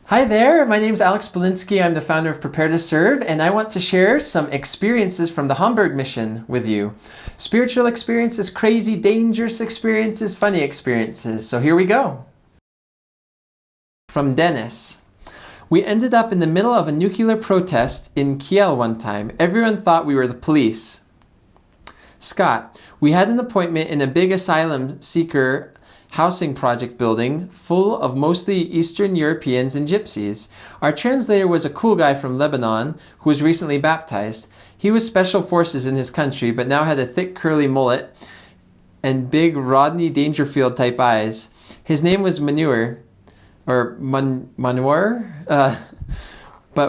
Hi there, my name is Alex Belinsky. I'm the founder of Prepare to Serve, and I want to share some experiences from the Hamburg mission with you. Spiritual experiences, crazy, dangerous experiences, funny experiences. So here we go. From Dennis. We ended up in the middle of a nuclear protest in Kiel one time. Everyone thought we were the police. Scott. We had an appointment in a big asylum seeker housing project building full of mostly Eastern Europeans and gypsies. Our translator was a cool guy from Lebanon who was recently baptized. He was special forces in his country, but now had a thick curly mullet and big Rodney Dangerfield type eyes. His name was Manure, but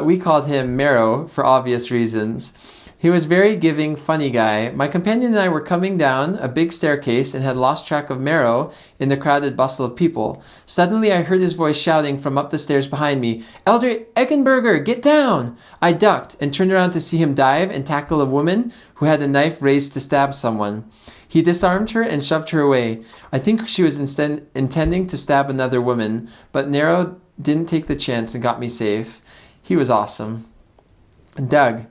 we called him Marrow for obvious reasons. He was a very giving, funny guy. My companion and I were coming down a big staircase and had lost track of Marrow in the crowded bustle of people. Suddenly I heard his voice shouting from up the stairs behind me, "Elder Eggenberger, get down!" I ducked and turned around to see him dive and tackle a woman who had a knife raised to stab someone. He disarmed her and shoved her away. I think she was intending to stab another woman, but Marrow didn't take the chance and got me safe. He was awesome. Doug.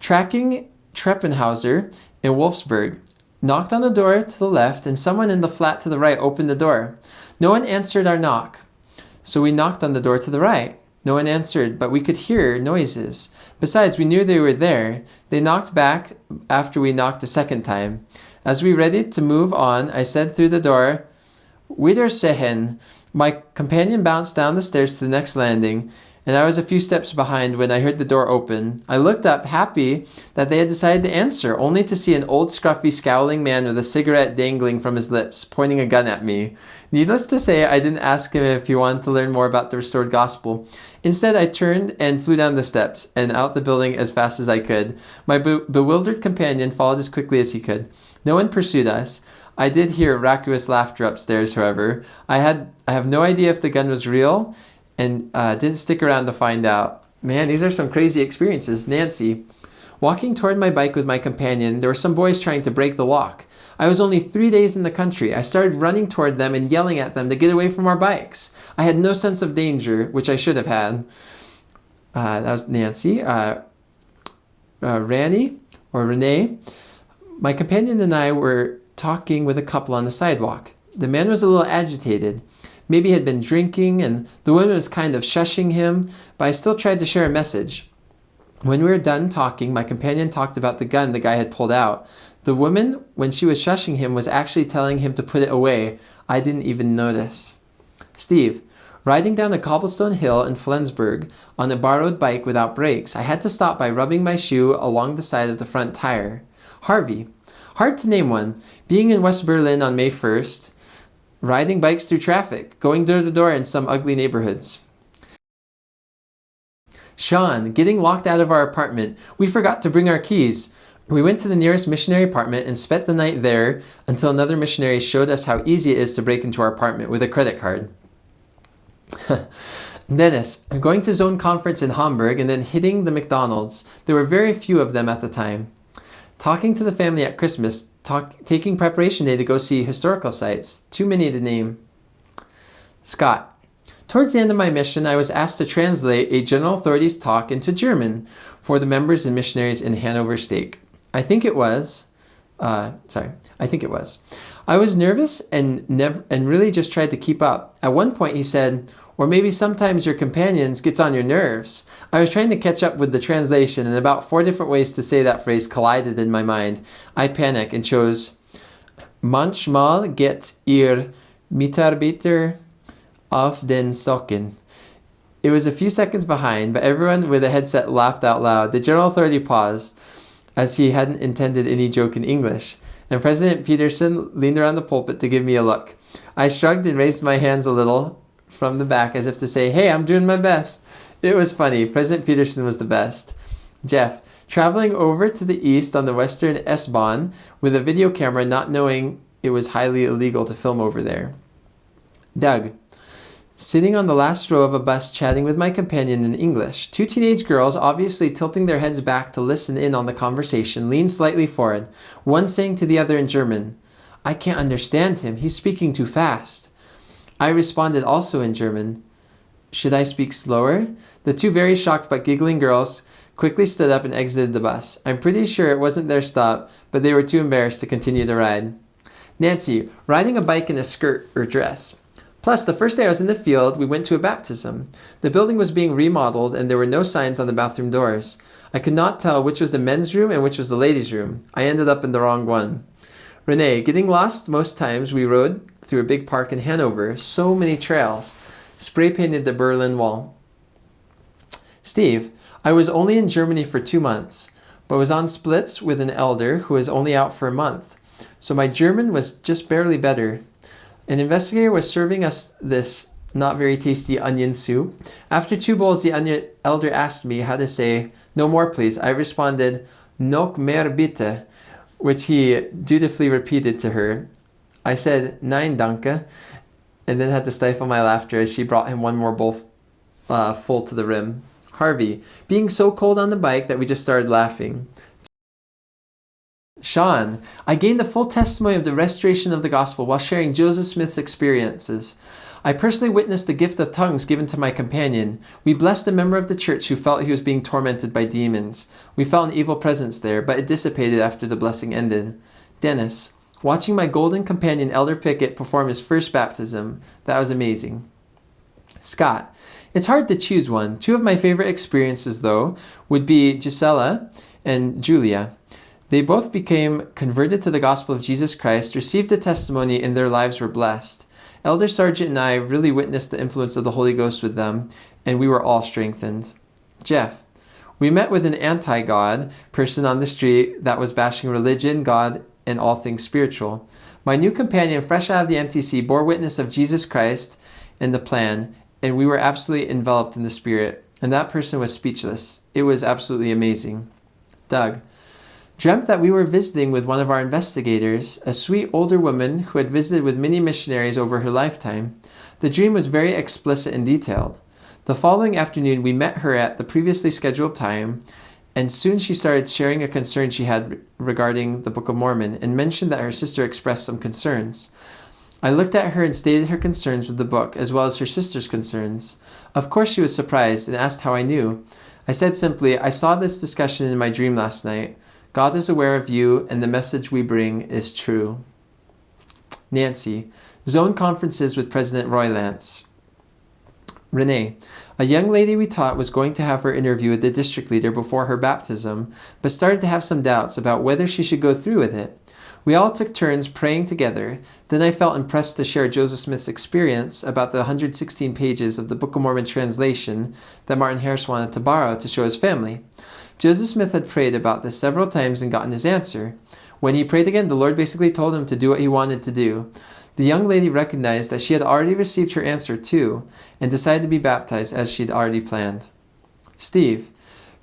Tracking Treppenhauser in Wolfsburg. Knocked on the door to the left and someone in the flat to the right opened the door. No one answered our knock. So we knocked on the door to the right. No one answered, but we could hear noises. Besides, we knew they were there. They knocked back after we knocked a second time. As we ready to move on, I said through the door, "Wiedersehen." My companion bounced down the stairs to the next landing, and I was a few steps behind when I heard the door open. I looked up, happy that they had decided to answer, only to see an old, scruffy, scowling man with a cigarette dangling from his lips, pointing a gun at me. Needless to say, I didn't ask him if he wanted to learn more about the restored gospel. Instead, I turned and flew down the steps and out the building as fast as I could. My bewildered companion followed as quickly as he could. No one pursued us. I did hear raucous laughter upstairs, however. I have no idea if the gun was real, and didn't stick around to find out. Man, these are some crazy experiences. Nancy. Walking toward my bike with my companion, there were some boys trying to break the lock. I was only 3 days in the country. I started running toward them and yelling at them to get away from our bikes. I had no sense of danger, which I should have had. That was Nancy. Renee. My companion and I were talking with a couple on the sidewalk. The man was a little agitated. Maybe he had been drinking, and the woman was kind of shushing him, but I still tried to share a message. When we were done talking, my companion talked about the gun the guy had pulled out. The woman, when she was shushing him, was actually telling him to put it away. I didn't even notice. Steve. Riding down a cobblestone hill in Flensburg on a borrowed bike without brakes, I had to stop by rubbing my shoe along the side of the front tire. Harvey. Hard to name one. Being in West Berlin on May 1st, riding bikes through traffic, going door to door in some ugly neighborhoods. Sean, getting locked out of our apartment. We forgot to bring our keys. We went to the nearest missionary apartment and spent the night there until another missionary showed us how easy it is to break into our apartment with a credit card. Dennis, going to Zone Conference in Hamburg and then hitting the McDonald's. There were very few of them at the time. Talking to the family at Christmas, taking preparation day to go see historical sites. Too many to name. Scott. Towards the end of my mission, I was asked to translate a general authorities talk into German for the members and missionaries in Hanover State. I think it was. I was nervous and really just tried to keep up. At one point he said, "Or maybe sometimes your companions gets on your nerves." I was trying to catch up with the translation, and about 4 different ways to say that phrase collided in my mind. I panicked and chose, "Manchmal geht ihr Mitarbeiter auf den Socken." It was a few seconds behind, but everyone with a headset laughed out loud. The general authority paused, as he hadn't intended any joke in English, and President Peterson leaned around the pulpit to give me a look. I shrugged and raised my hands a little from the back as if to say, "Hey, I'm doing my best." It was funny. President Peterson was the best. Jeff, traveling over to the east on the Western S-Bahn with a video camera, not knowing it was highly illegal to film over there. Doug, sitting on the last row of a bus chatting with my companion in English. 2 teenage girls, obviously tilting their heads back to listen in on the conversation, leaned slightly forward, one saying to the other in German, "I can't understand him. He's speaking too fast." I responded also in German, Should I speak slower? The two very shocked but giggling girls quickly stood up and exited the bus. I'm pretty sure it wasn't their stop, but they were too embarrassed to continue the ride. Nancy, riding a bike in a skirt or dress. Plus, the first day I was in the field, we went to a baptism. The building was being remodeled and there were no signs on the bathroom doors. I could not tell which was the men's room and which was the ladies' room. I ended up in the wrong one. Renee, getting lost most times we rode through a big park in Hanover. So many trails. Spray painted the Berlin Wall. Steve, I was only in Germany for 2 months, but was on splits with an elder who was only out for a month. So my German was just barely better. An investigator was serving us this not very tasty onion soup. After 2 bowls, the elder asked me how to say, "No more, please." I responded, "Noch mehr bitte," which he dutifully repeated to her. I said, "Nein, danke," and then had to stifle my laughter as she brought him one more bowl full to the rim. Harvey, being so cold on the bike that we just started laughing. Sean, I gained the full testimony of the restoration of the gospel while sharing Joseph Smith's experiences. I personally witnessed the gift of tongues given to my companion. We blessed a member of the church who felt he was being tormented by demons. We felt an evil presence there, but it dissipated after the blessing ended. Dennis, watching my golden companion Elder Pickett perform his first baptism. That was amazing. Scott, it's hard to choose one. 2 of my favorite experiences, though, would be Gisela and Julia. They both became converted to the gospel of Jesus Christ, received a testimony, and their lives were blessed. Elder Sargent and I really witnessed the influence of the Holy Ghost with them, and we were all strengthened. Jeff, we met with an anti-God person on the street that was bashing religion, God, and all things spiritual. My new companion, fresh out of the MTC, bore witness of Jesus Christ and the plan, and we were absolutely enveloped in the Spirit, and that person was speechless. It was absolutely amazing. Doug, dreamt that we were visiting with one of our investigators, a sweet older woman who had visited with many missionaries over her lifetime. The dream was very explicit and detailed. The following afternoon, we met her at the previously scheduled time, and soon she started sharing a concern she had regarding the Book of Mormon and mentioned that her sister expressed some concerns. I looked at her and stated her concerns with the book, as well as her sister's concerns. Of course she was surprised and asked how I knew. I said simply, I saw this discussion in my dream last night. God is aware of you, and the message we bring is true. Nancy, zone conferences with President Roy Lance. Renee, a young lady we taught was going to have her interview with the district leader before her baptism, but started to have some doubts about whether she should go through with it. We all took turns praying together. Then I felt impressed to share Joseph Smith's experience about the 116 pages of the Book of Mormon translation that Martin Harris wanted to borrow to show his family. Joseph Smith had prayed about this several times and gotten his answer. When he prayed again, the Lord basically told him to do what he wanted to do. The young lady recognized that she had already received her answer too, and decided to be baptized as she'd already planned. Steve,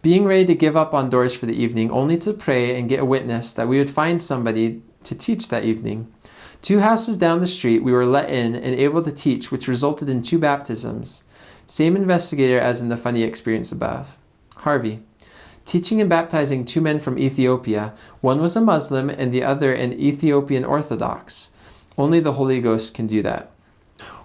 being ready to give up on doors for the evening, only to pray and get a witness that we would find somebody to teach that evening. 2 houses down the street, we were let in and able to teach, which resulted in 2 baptisms. Same investigator as in the funny experience above. Harvey, teaching and baptizing 2 men from Ethiopia. One was a Muslim and the other an Ethiopian Orthodox. Only the Holy Ghost can do that.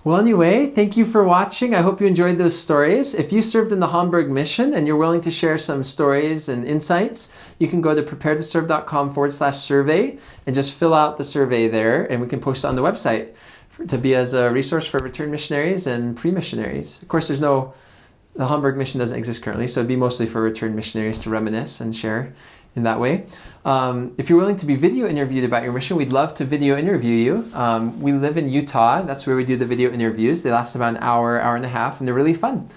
Well, anyway, thank you for watching. I hope you enjoyed those stories. If you served in the Hamburg mission and you're willing to share some stories and insights, you can go to preparetoserve.com/survey and just fill out the survey there, and we can post it on the website to be as a resource for returned missionaries and pre-missionaries. Of course, the Hamburg mission doesn't exist currently, so it'd be mostly for returned missionaries to reminisce and share in that way. If you're willing to be video interviewed about your mission, we'd love to video interview you. We live in Utah. That's where we do the video interviews. They last about an hour, hour and a half, and they're really fun.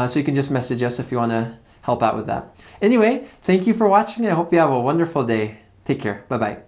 So you can just message us if you want to help out with that. Anyway, thank you for watching. I hope you have a wonderful day. Take care. Bye-bye.